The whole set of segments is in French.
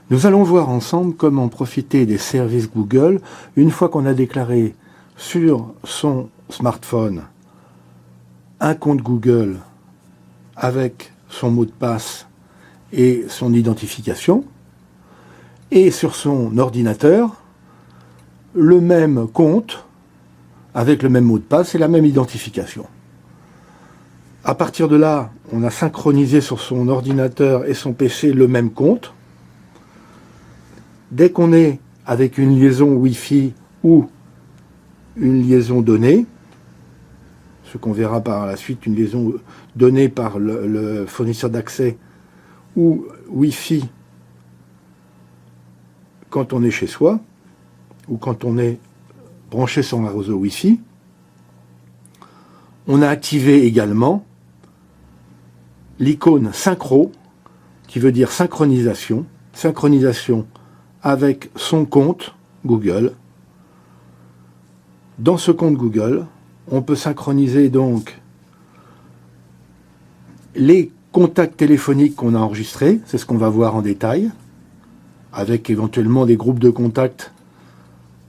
Nous allons voir ensemble comment profiter des services Google une fois qu'on a déclaré sur son smartphone un compte Google avec son mot de passe et son identification, et sur son ordinateur le même compte avec le même mot de passe et la même identification. À partir de là, on a synchronisé sur son ordinateur et son PC le même compte. Dès qu'on est avec une liaison Wi-Fi ou une liaison donnée, ce qu'on verra par la suite, une liaison donnée par le fournisseur d'accès ou Wi-Fi quand on est chez soi ou quand on est branché sur un réseau Wi-Fi, on a activé également l'icône synchro, qui veut dire synchronisation avec son compte Google. Dans ce compte Google, on peut synchroniser donc les contacts téléphoniques qu'on a enregistrés, c'est ce qu'on va voir en détail, avec éventuellement des groupes de contacts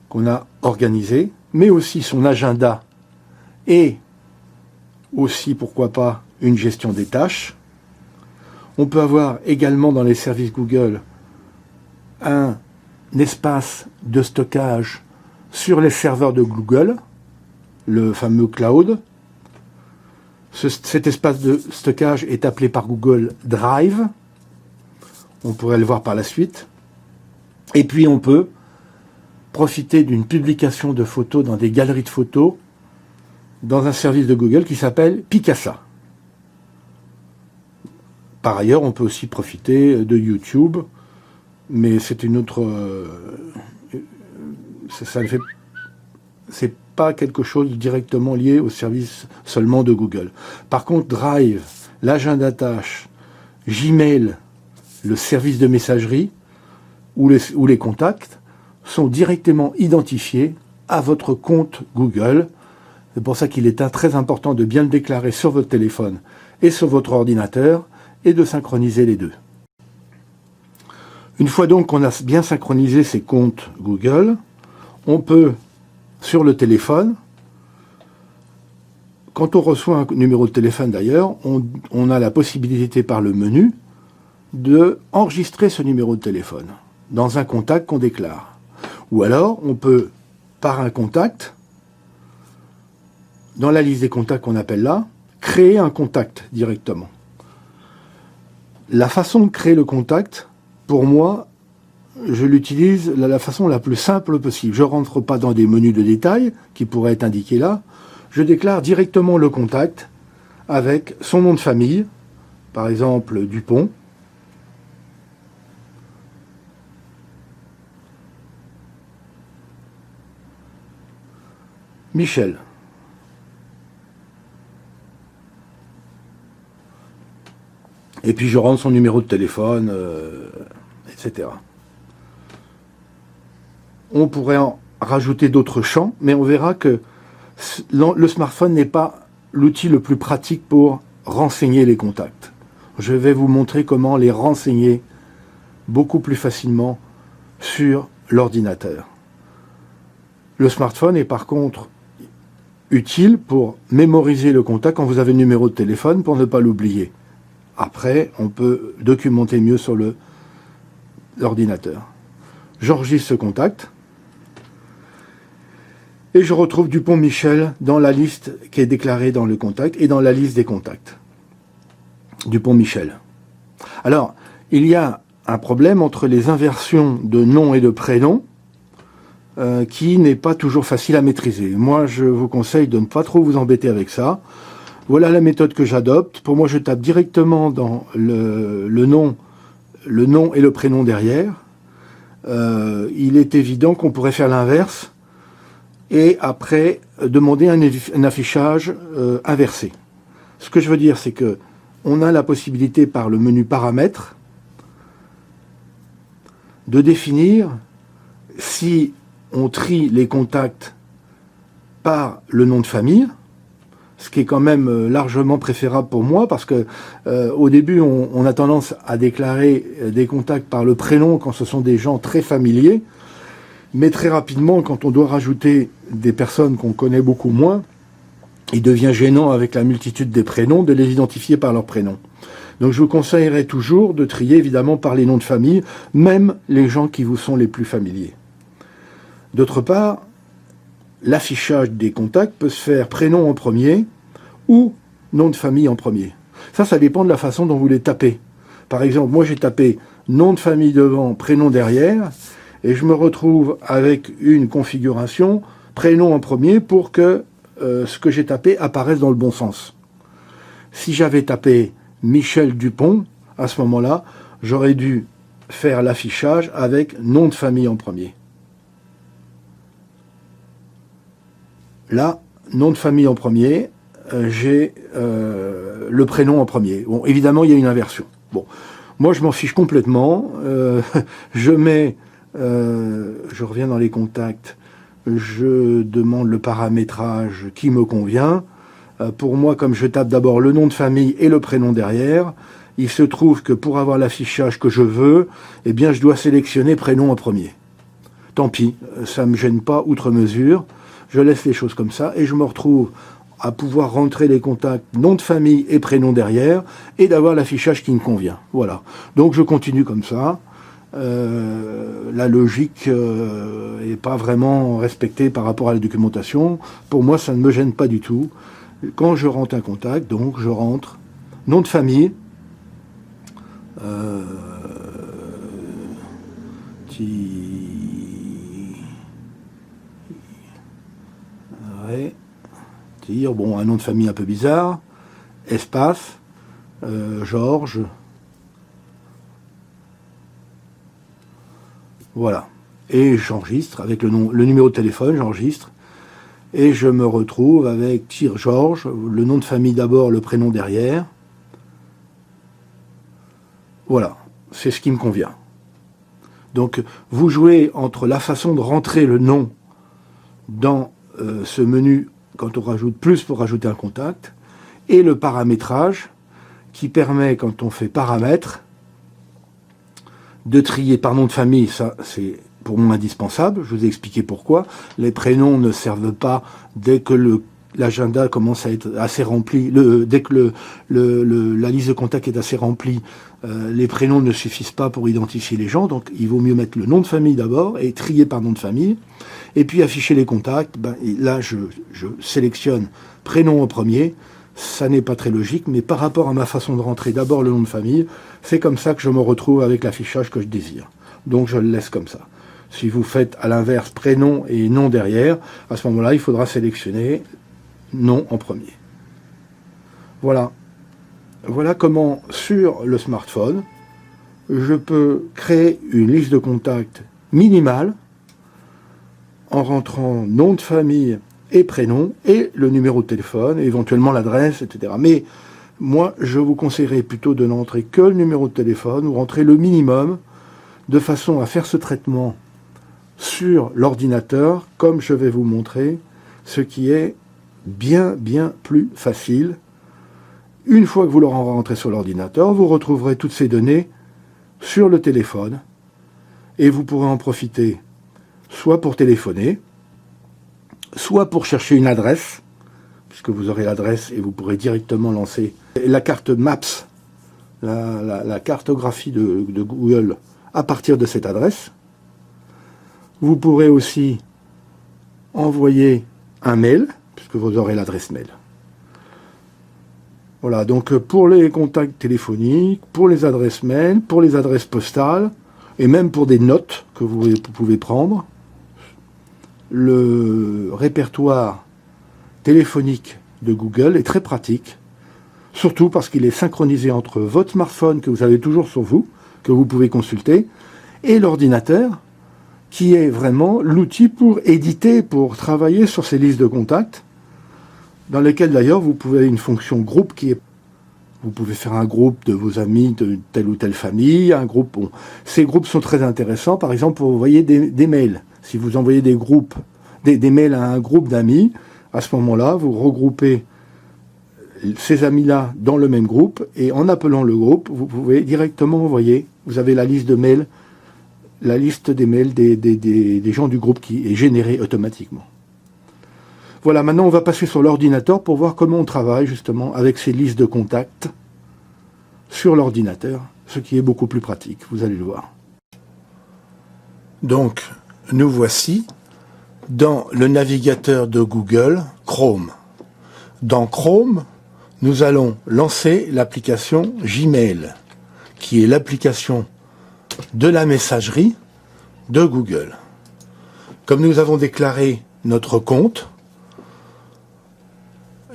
qu'on a organisés, mais aussi son agenda et aussi, pourquoi pas, une gestion des tâches. On peut avoir également dans les services Google un espace de stockage sur les serveurs de Google, le fameux cloud. Cet espace de stockage est appelé par Google Drive. On pourrait le voir par la suite. Et puis on peut profiter d'une publication de photos dans des galeries de photos dans un service de Google qui s'appelle Picasa. Par ailleurs, on peut aussi profiter de YouTube, mais c'est une autre... c'est pas quelque chose directement lié au service seulement de Google. Par contre, Drive, l'agenda tâches, Gmail, le service de messagerie ou les contacts sont directement identifiés à votre compte Google. C'est pour ça qu'il est très important de bien le déclarer sur votre téléphone et sur votre ordinateur et de synchroniser les deux. Une fois donc qu'on a bien synchronisé ces comptes Google, on peut, sur le téléphone, quand on reçoit un numéro de téléphone d'ailleurs, on a la possibilité par le menu de enregistrer ce numéro de téléphone dans un contact qu'on déclare. Ou alors, on peut, par un contact, dans la liste des contacts qu'on appelle là, créer un contact directement. La façon de créer le contact, pour moi, je l'utilise de la façon la plus simple possible. Je ne rentre pas dans des menus de détail qui pourraient être indiqués là. Je déclare directement le contact avec son nom de famille, par exemple Dupont. Michel. Et puis je rentre son numéro de téléphone, etc. On pourrait en rajouter d'autres champs, mais on verra que le smartphone n'est pas l'outil le plus pratique pour renseigner les contacts. Je vais vous montrer comment les renseigner beaucoup plus facilement sur l'ordinateur. Le smartphone est par contre utile pour mémoriser le contact quand vous avez le numéro de téléphone pour ne pas l'oublier. Après, on peut documenter mieux sur l'ordinateur. J'enregistre ce contact et je retrouve Dupont-Michel dans la liste qui est déclarée dans le contact et dans la liste des contacts. Dupont-Michel. Alors, il y a un problème entre les inversions de nom et de prénom qui n'est pas toujours facile à maîtriser. Moi, je vous conseille de ne pas trop vous embêter avec ça. Voilà la méthode que j'adopte. Pour moi, je tape directement dans le nom et le prénom derrière. Il est évident qu'on pourrait faire l'inverse et après demander un affichage inversé. Ce que je veux dire, c'est que on a la possibilité par le menu paramètres de définir si on trie les contacts par le nom de famille, ce qui est quand même largement préférable pour moi, parce que au début, on a tendance à déclarer des contacts par le prénom quand ce sont des gens très familiers, mais très rapidement, quand on doit rajouter des personnes qu'on connaît beaucoup moins, il devient gênant avec la multitude des prénoms de les identifier par leur prénom. Donc je vous conseillerais toujours de trier évidemment par les noms de famille, même les gens qui vous sont les plus familiers. D'autre part, l'affichage des contacts peut se faire prénom en premier ou nom de famille en premier. Ça dépend de la façon dont vous les tapez. Par exemple, moi j'ai tapé nom de famille devant, prénom derrière, et je me retrouve avec une configuration prénom en premier pour que ce que j'ai tapé apparaisse dans le bon sens. Si j'avais tapé Michel Dupont, à ce moment-là, j'aurais dû faire l'affichage avec nom de famille en premier. Là, nom de famille en premier, j'ai le prénom en premier. Bon, évidemment, il y a une inversion. Bon, moi, je m'en fiche complètement. Je mets, je reviens dans les contacts, je demande le paramétrage qui me convient. Pour moi, comme je tape d'abord le nom de famille et le prénom derrière, il se trouve que pour avoir l'affichage que je veux, eh bien, je dois sélectionner prénom en premier. Tant pis, ça ne me gêne pas outre mesure. Je laisse les choses comme ça et je me retrouve à pouvoir rentrer les contacts nom de famille et prénom derrière et d'avoir l'affichage qui me convient. Voilà. Donc je continue comme ça. La logique n'est pas vraiment respectée par rapport à la documentation. Pour moi, ça ne me gêne pas du tout. Quand je rentre un contact, donc je rentre nom de famille, bon, un nom de famille un peu bizarre, espace, Georges, voilà. Et j'enregistre avec le numéro de téléphone, j'enregistre. Et je me retrouve avec Georges, le nom de famille d'abord, le prénom derrière. Voilà, c'est ce qui me convient. Donc, vous jouez entre la façon de rentrer le nom dans ce menu, quand on rajoute plus pour rajouter un contact, et le paramétrage, qui permet, quand on fait paramètres, de trier par nom de famille. Ça, c'est pour moi indispensable. Je vous ai expliqué pourquoi. Les prénoms ne servent pas dès que l'agenda commence à être assez rempli. Dès que la liste de contacts est assez remplie, les prénoms ne suffisent pas pour identifier les gens. Donc, il vaut mieux mettre le nom de famille d'abord et trier par nom de famille. Et puis, afficher les contacts. Là, je sélectionne prénom en premier. Ça n'est pas très logique, mais par rapport à ma façon de rentrer d'abord le nom de famille, c'est comme ça que je me retrouve avec l'affichage que je désire. Donc, je le laisse comme ça. Si vous faites à l'inverse prénom et nom derrière, à ce moment-là, il faudra sélectionner nom en premier. Voilà. Voilà comment, sur le smartphone, je peux créer une liste de contacts minimale en rentrant nom de famille et prénom et le numéro de téléphone, éventuellement l'adresse, etc. Mais moi, je vous conseillerais plutôt de n'entrer que le numéro de téléphone ou rentrer le minimum de façon à faire ce traitement sur l'ordinateur, comme je vais vous montrer, ce qui est bien plus facile. Une fois que vous l'aurez rentré sur l'ordinateur, vous retrouverez toutes ces données sur le téléphone et vous pourrez en profiter soit pour téléphoner, soit pour chercher une adresse, puisque vous aurez l'adresse et vous pourrez directement lancer la carte Maps, la cartographie de Google à partir de cette adresse. Vous pourrez aussi envoyer un mail, puisque vous aurez l'adresse mail. Voilà, donc pour les contacts téléphoniques, pour les adresses mail, pour les adresses postales, et même pour des notes que vous pouvez prendre, le répertoire téléphonique de Google est très pratique, surtout parce qu'il est synchronisé entre votre smartphone que vous avez toujours sur vous, que vous pouvez consulter, et l'ordinateur, qui est vraiment l'outil pour éditer, pour travailler sur ces listes de contacts, dans lesquelles d'ailleurs vous pouvez avoir une fonction groupe qui est... Vous pouvez faire un groupe de vos amis de telle ou telle famille, un groupe... Bon, ces groupes sont très intéressants, par exemple, pour envoyer des mails. Si vous envoyez des mails à un groupe d'amis, à ce moment-là, vous regroupez ces amis-là dans le même groupe, et en appelant le groupe, vous pouvez directement envoyer, vous avez la liste de mails, la liste des mails des gens du groupe qui est générée automatiquement. Voilà, maintenant on va passer sur l'ordinateur pour voir comment on travaille justement avec ces listes de contacts sur l'ordinateur, ce qui est beaucoup plus pratique, vous allez le voir. Donc, nous voici dans le navigateur de Google, Chrome. Dans Chrome, nous allons lancer l'application Gmail, qui est l'application de la messagerie de Google. Comme nous avons déclaré notre compte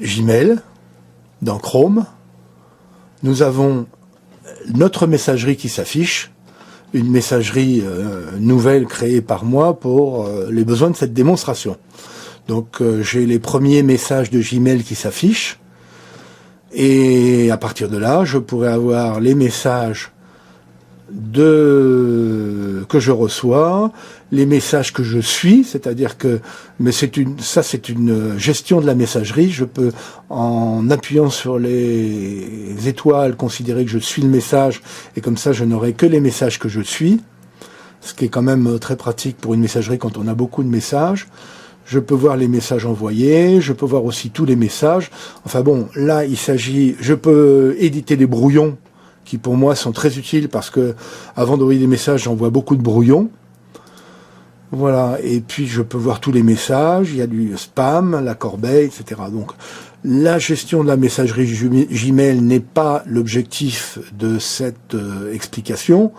Gmail dans Chrome, nous avons notre messagerie qui s'affiche, une messagerie nouvelle créée par moi pour les besoins de cette démonstration. Donc j'ai les premiers messages de Gmail qui s'affichent, et à partir de là, je pourrais avoir les messages que je reçois, les messages que je suis, c'est-à-dire que, mais c'est une gestion de la messagerie. Je peux, en appuyant sur les étoiles, considérer que je suis le message, et comme ça, je n'aurai que les messages que je suis, ce qui est quand même très pratique pour une messagerie quand on a beaucoup de messages. Je peux voir les messages envoyés, je peux voir aussi tous les messages. Enfin bon, là, je peux éditer les brouillons, qui pour moi sont très utiles parce que avant d'envoyer des messages, j'envoie beaucoup de brouillons. Voilà, et puis je peux voir tous les messages, il y a du spam, la corbeille, etc. Donc la gestion de la messagerie Gmail n'est pas l'objectif de cette explication.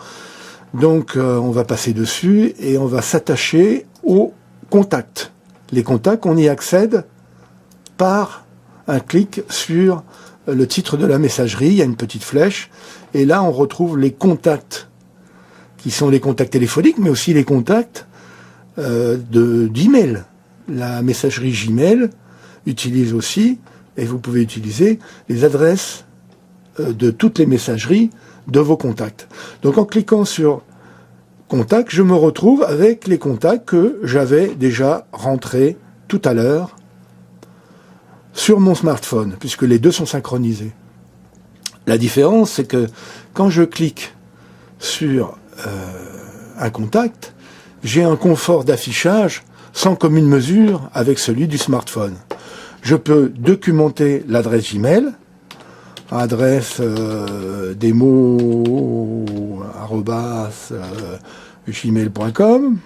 Donc on va passer dessus et on va s'attacher aux contacts. Les contacts, on y accède par un clic sur le titre de la messagerie, il y a une petite flèche, et là on retrouve les contacts, qui sont les contacts téléphoniques, mais aussi les contacts d'email. La messagerie Gmail utilise aussi, et vous pouvez utiliser les adresses de toutes les messageries de vos contacts. Donc en cliquant sur contacts, je me retrouve avec les contacts que j'avais déjà rentrés tout à l'heure sur mon smartphone, puisque les deux sont synchronisés. La différence, c'est que quand je clique sur un contact, j'ai un confort d'affichage sans commune mesure avec celui du smartphone. Je peux documenter l'adresse Gmail, adresse demo@gmail.com,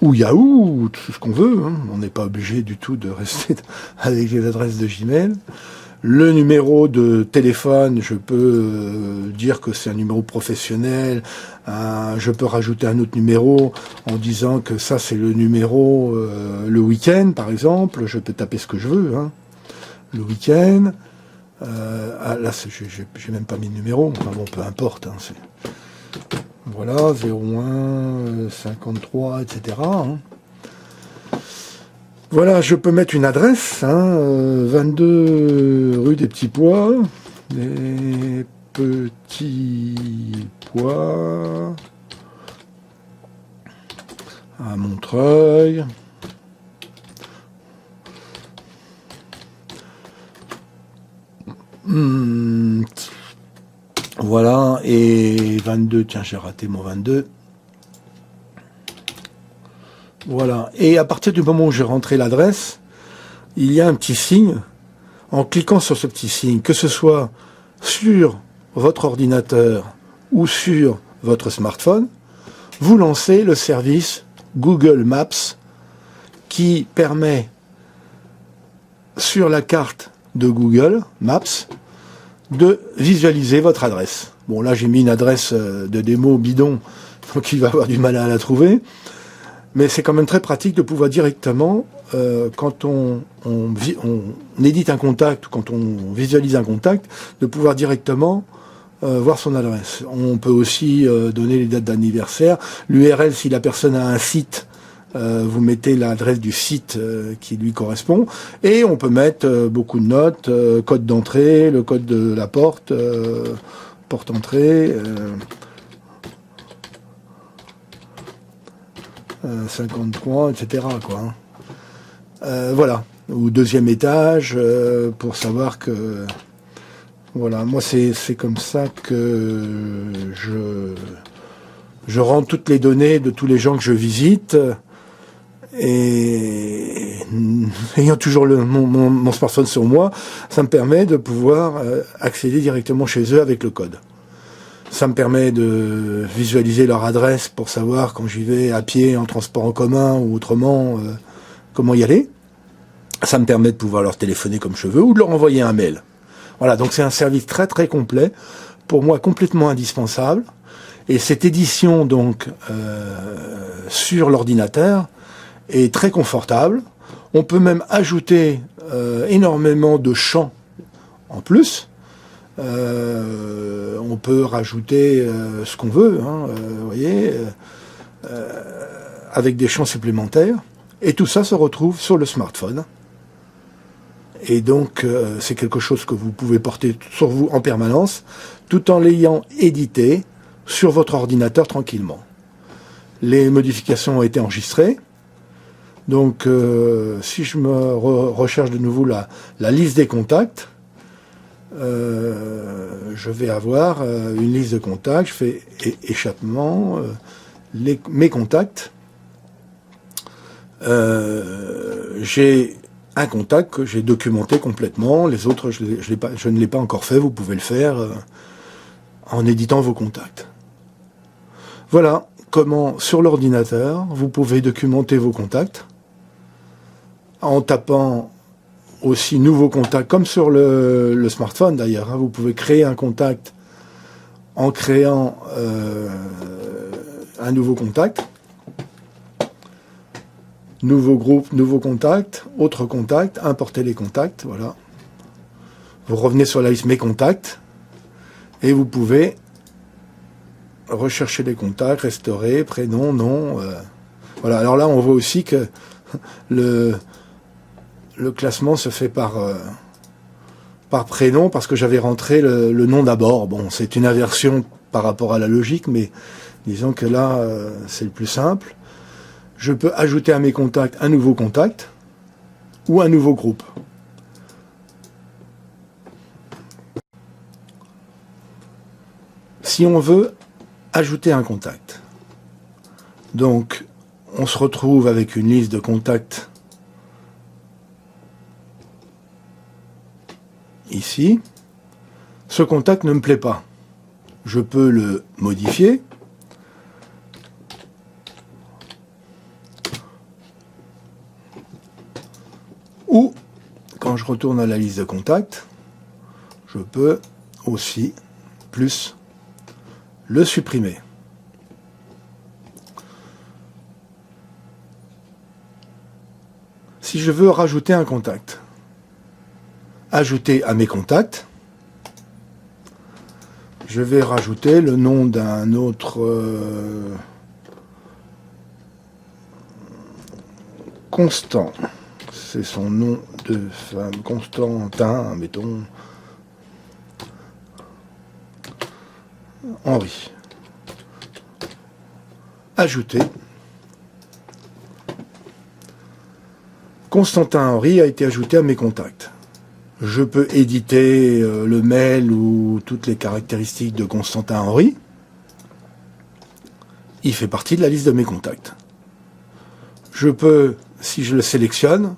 ou Yahoo, tout ce qu'on veut, hein. On n'est pas obligé du tout de rester avec les adresses de Gmail. Le numéro de téléphone, je peux dire que c'est un numéro professionnel. Je peux rajouter un autre numéro en disant que ça c'est le numéro le week-end, par exemple. Je peux taper ce que je veux, hein. Le week-end. Là, j'ai même pas mis de numéro. Enfin bon, peu importe. Hein, voilà, 01 53, etc. Hein. Voilà, je peux mettre une adresse, hein, 22 rue des Petits Pois, des Petits Pois, à Montreuil. Voilà, et 22, tiens, j'ai raté mon 22. Voilà, et à partir du moment où j'ai rentré l'adresse, il y a un petit signe. En cliquant sur ce petit signe, que ce soit sur votre ordinateur ou sur votre smartphone, vous lancez le service Google Maps qui permet, sur la carte de Google Maps, de visualiser votre adresse. Bon, là, j'ai mis une adresse de démo bidon, donc il va avoir du mal à la trouver. Mais c'est quand même très pratique de pouvoir directement, quand on édite un contact, ou quand on visualise un contact, de pouvoir directement voir son adresse. On peut aussi donner les dates d'anniversaire. L'URL, si la personne a un site, vous mettez l'adresse du site qui lui correspond. Et on peut mettre beaucoup de notes, code d'entrée, le code de la porte, porte entrée... 53, etc. quoi. Voilà. ou deuxième étage, pour savoir que... Voilà, moi c'est comme ça que je rends toutes les données de tous les gens que je visite, et ayant toujours mon smartphone sur moi, ça me permet de pouvoir accéder directement chez eux avec le code. Ça me permet de visualiser leur adresse pour savoir quand j'y vais à pied, en transport en commun ou autrement, comment y aller. Ça me permet de pouvoir leur téléphoner comme je veux ou de leur envoyer un mail. Voilà, donc c'est un service très très complet, pour moi complètement indispensable. Et cette édition donc sur l'ordinateur est très confortable. On peut même ajouter énormément de champs en plus. On peut rajouter ce qu'on veut, hein, vous voyez, avec des champs supplémentaires. Et tout ça se retrouve sur le smartphone. Et donc, c'est quelque chose que vous pouvez porter sur vous en permanence, tout en l'ayant édité sur votre ordinateur tranquillement. Les modifications ont été enregistrées. Donc, si je me recherche de nouveau la liste des contacts, je vais avoir une liste de contacts. Je fais échappement, mes contacts. J'ai un contact que j'ai documenté complètement. Les autres, je ne l'ai pas encore fait. Vous pouvez le faire en éditant vos contacts. Voilà comment, sur l'ordinateur, vous pouvez documenter vos contacts en tapant aussi nouveaux contacts, comme sur le smartphone d'ailleurs. Hein. Vous pouvez créer un contact en créant un nouveau contact. Nouveau groupe, nouveau contact, autre contact, importer les contacts, voilà. Vous revenez sur la liste Mes contacts et vous pouvez rechercher les contacts, restaurer, prénom, nom. Voilà, alors là on voit aussi que le classement se fait par prénom parce que j'avais rentré le nom d'abord. Bon, c'est une inversion par rapport à la logique, mais disons que là c'est le plus simple. Je peux ajouter à mes contacts un nouveau contact ou un nouveau groupe. Si on veut ajouter un contact, donc on se retrouve avec une liste de contacts ici. Ce contact ne me plaît pas. Je peux le modifier. Ou, quand je retourne à la liste de contacts, je peux aussi plus le supprimer. Si je veux rajouter un contact, ajouter à mes contacts, je vais rajouter le nom d'un autre Constant. C'est son nom de femme, Constantin, mettons. Henri. Ajouter. Constantin Henri a été ajouté à mes contacts. Je peux éditer le mail ou toutes les caractéristiques de Constantin Henri. Il fait partie de la liste de mes contacts. Je peux, si je le sélectionne,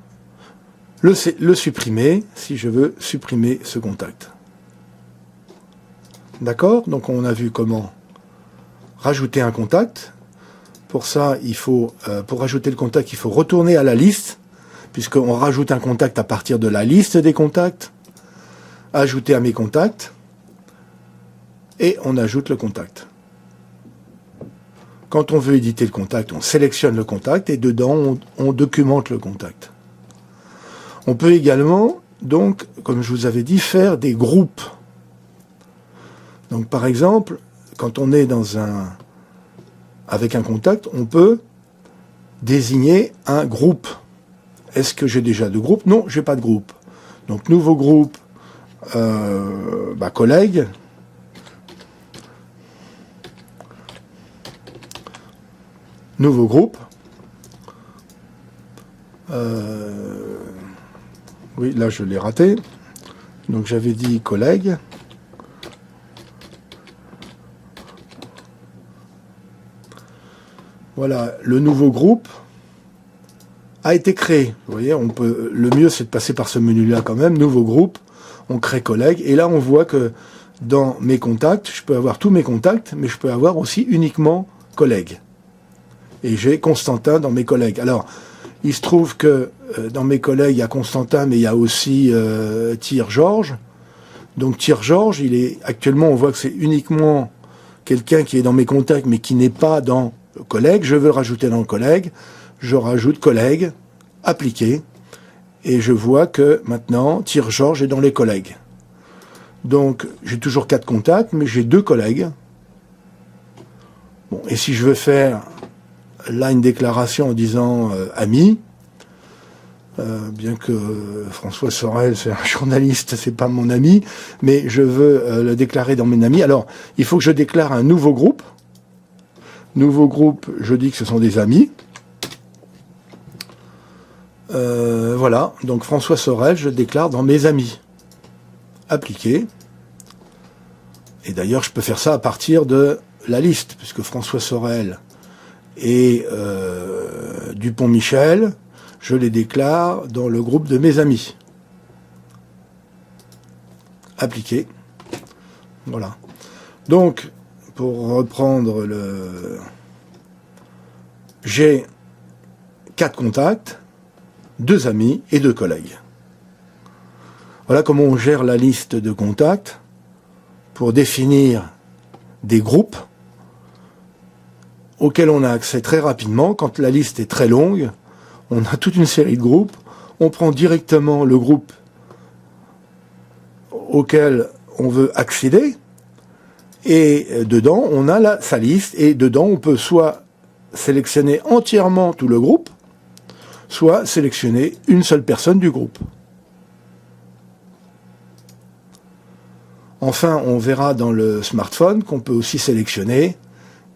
le supprimer si je veux supprimer ce contact. D'accord? Donc on a vu comment rajouter un contact. Pour ça, il faut, pour rajouter le contact, il faut retourner à la liste, puisqu'on rajoute un contact à partir de la liste des contacts, ajouter à mes contacts, et on ajoute le contact. Quand on veut éditer le contact, on sélectionne le contact, et dedans, on documente le contact. On peut également, donc, comme je vous avais dit, faire des groupes. Donc, par exemple, quand on est avec un contact, on peut désigner un groupe. Est-ce que j'ai déjà de groupe? Non, j'ai pas de groupe. Donc, nouveau groupe, collègue. Nouveau groupe. Oui, là je l'ai raté. Donc j'avais dit collègue. Voilà, le nouveau groupe a été créé. Vous voyez, le mieux c'est de passer par ce menu-là quand même. Nouveau groupe, on crée collègue. Et là on voit que dans mes contacts, je peux avoir tous mes contacts, mais je peux avoir aussi uniquement collègue. Et j'ai Constantin dans mes collègues. Alors, il se trouve que dans mes collègues, il y a Constantin, mais il y a aussi Tire-Georges. Donc Tire-Georges, actuellement, on voit que c'est uniquement quelqu'un qui est dans mes contacts, mais qui n'est pas dans le collègue. Je veux le rajouter dans le collègue. Je rajoute collègue, appliqué. Et je vois que maintenant, Tire-Georges est dans les collègues. Donc, j'ai toujours 4 contacts, mais j'ai 2 collègues. Bon, et si je veux faire là une déclaration en disant ami, bien que François Sorel, c'est un journaliste, c'est pas mon ami, mais je veux le déclarer dans mes amis. Alors, il faut que je déclare un nouveau groupe. Nouveau groupe, je dis que ce sont des amis. Voilà, donc François Sorel, je le déclare dans mes amis. Appliqué. Et d'ailleurs, je peux faire ça à partir de la liste, puisque François Sorel et Dupont-Michel, je les déclare dans le groupe de mes amis. Appliqué. Voilà. Donc, pour reprendre j'ai 4 contacts, 2 amis et 2 collègues. Voilà comment on gère la liste de contacts pour définir des groupes auxquels on a accès très rapidement. Quand la liste est très longue, on a toute une série de groupes. On prend directement le groupe auquel on veut accéder et dedans, on a sa liste et dedans, on peut soit sélectionner entièrement tout le groupe, soit sélectionner une seule personne du groupe. Enfin, on verra dans le smartphone qu'on peut aussi sélectionner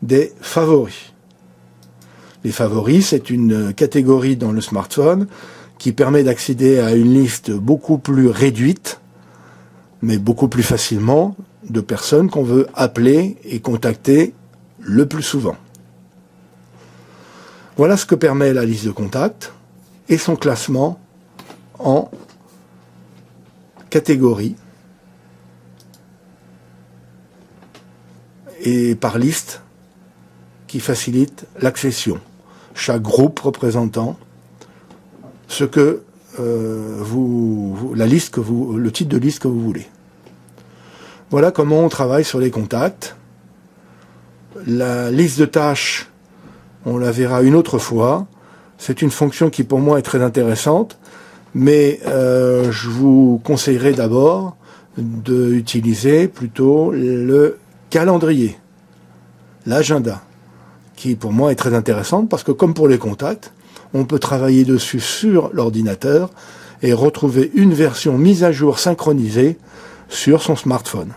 des favoris. Les favoris, c'est une catégorie dans le smartphone qui permet d'accéder à une liste beaucoup plus réduite, mais beaucoup plus facilement, de personnes qu'on veut appeler et contacter le plus souvent. Voilà ce que permet la liste de contacts et son classement en catégories et par liste qui facilite l'accession. Chaque groupe représentant ce que le titre de liste que vous voulez. Voilà comment on travaille sur les contacts. La liste de tâches, on la verra une autre fois. C'est une fonction qui pour moi est très intéressante, mais je vous conseillerais d'abord d'utiliser plutôt le calendrier, l'agenda, qui pour moi est très intéressante parce que comme pour les contacts, on peut travailler dessus sur l'ordinateur et retrouver une version mise à jour synchronisée sur son smartphone.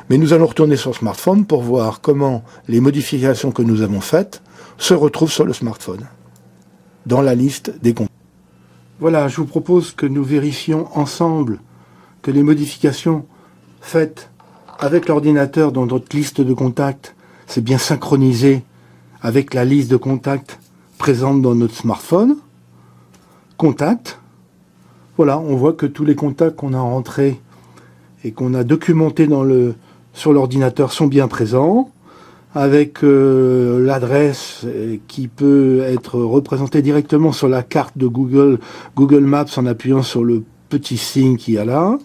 Mais nous allons retourner sur le smartphone pour voir comment les modifications que nous avons faites se retrouvent sur le smartphone, dans la liste des contacts. Voilà, je vous propose que nous vérifions ensemble que les modifications faites avec l'ordinateur dans notre liste de contacts, c'est bien synchronisé avec la liste de contacts présente dans notre smartphone. Contacts. Voilà, on voit que tous les contacts qu'on a rentrés et qu'on a documentés sur l'ordinateur sont bien présents, avec l'adresse qui peut être représentée directement sur la carte de Google Maps en appuyant sur le petit signe qu'il y a là.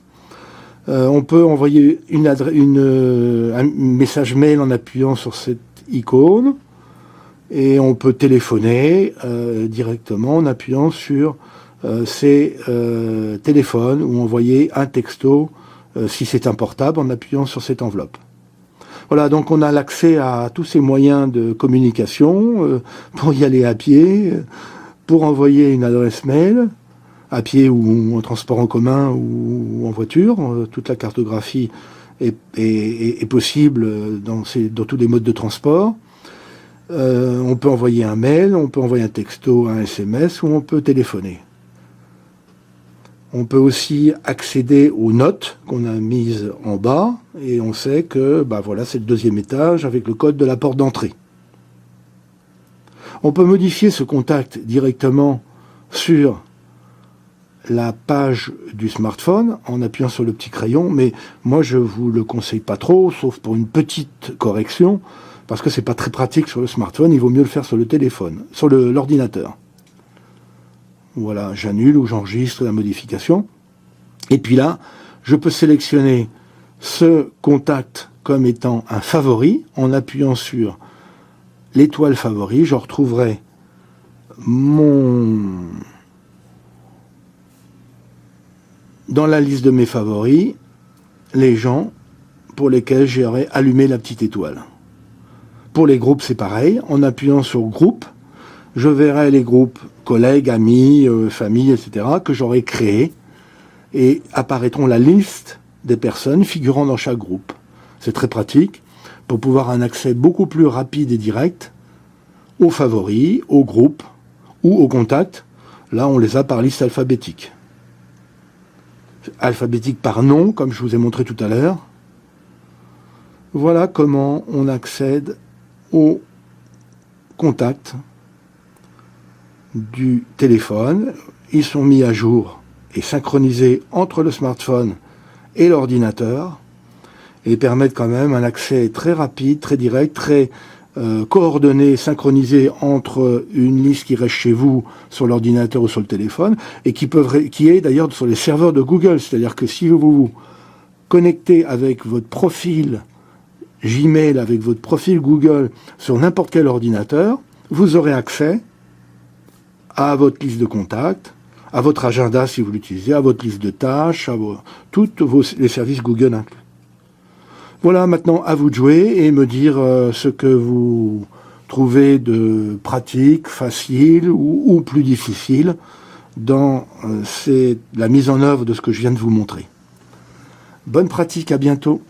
On peut envoyer un message mail en appuyant sur cette icône et on peut téléphoner directement en appuyant sur ces téléphones ou envoyer un texto si c'est un portable en appuyant sur cette enveloppe. Voilà, donc on a l'accès à tous ces moyens de communication pour y aller à pied, pour envoyer une adresse mail, à pied ou en transport en commun ou en voiture. Toute la cartographie est possible dans tous les modes de transport. On peut envoyer un mail, on peut envoyer un texto, un SMS ou on peut téléphoner. On peut aussi accéder aux notes qu'on a mises en bas et on sait que voilà, c'est le 2e étage avec le code de la porte d'entrée. On peut modifier ce contact directement sur la page du smartphone en appuyant sur le petit crayon, mais moi je vous le conseille pas trop, sauf pour une petite correction, parce que c'est pas très pratique sur le smartphone, il vaut mieux le faire sur le téléphone, sur l'ordinateur. Voilà, j'annule ou j'enregistre la modification. Et puis là, je peux sélectionner ce contact comme étant un favori. En appuyant sur l'étoile favori, je retrouverai dans la liste de mes favoris, les gens pour lesquels j'aurais allumé la petite étoile. Pour les groupes, c'est pareil. En appuyant sur groupe, je verrai les groupes collègues, amis, famille, etc. que j'aurai créés et apparaîtront la liste des personnes figurant dans chaque groupe. C'est très pratique pour pouvoir un accès beaucoup plus rapide et direct aux favoris, aux groupes ou aux contacts. Là, on les a par liste alphabétique. Alphabétique par nom, comme je vous ai montré tout à l'heure. Voilà comment on accède aux contacts du téléphone. Ils sont mis à jour et synchronisés entre le smartphone et l'ordinateur et permettent quand même un accès très rapide, très direct, très coordonné, synchronisé entre une liste qui reste chez vous sur l'ordinateur ou sur le téléphone et qui est d'ailleurs sur les serveurs de Google. C'est-à-dire que si vous vous connectez avec votre profil Gmail, avec votre profil Google sur n'importe quel ordinateur, vous aurez accès à votre liste de contacts, à votre agenda si vous l'utilisez, à votre liste de tâches, à les services Google inclus. Voilà, maintenant à vous de jouer et me dire ce que vous trouvez de pratique, facile ou plus difficile dans la mise en œuvre de ce que je viens de vous montrer. Bonne pratique, à bientôt.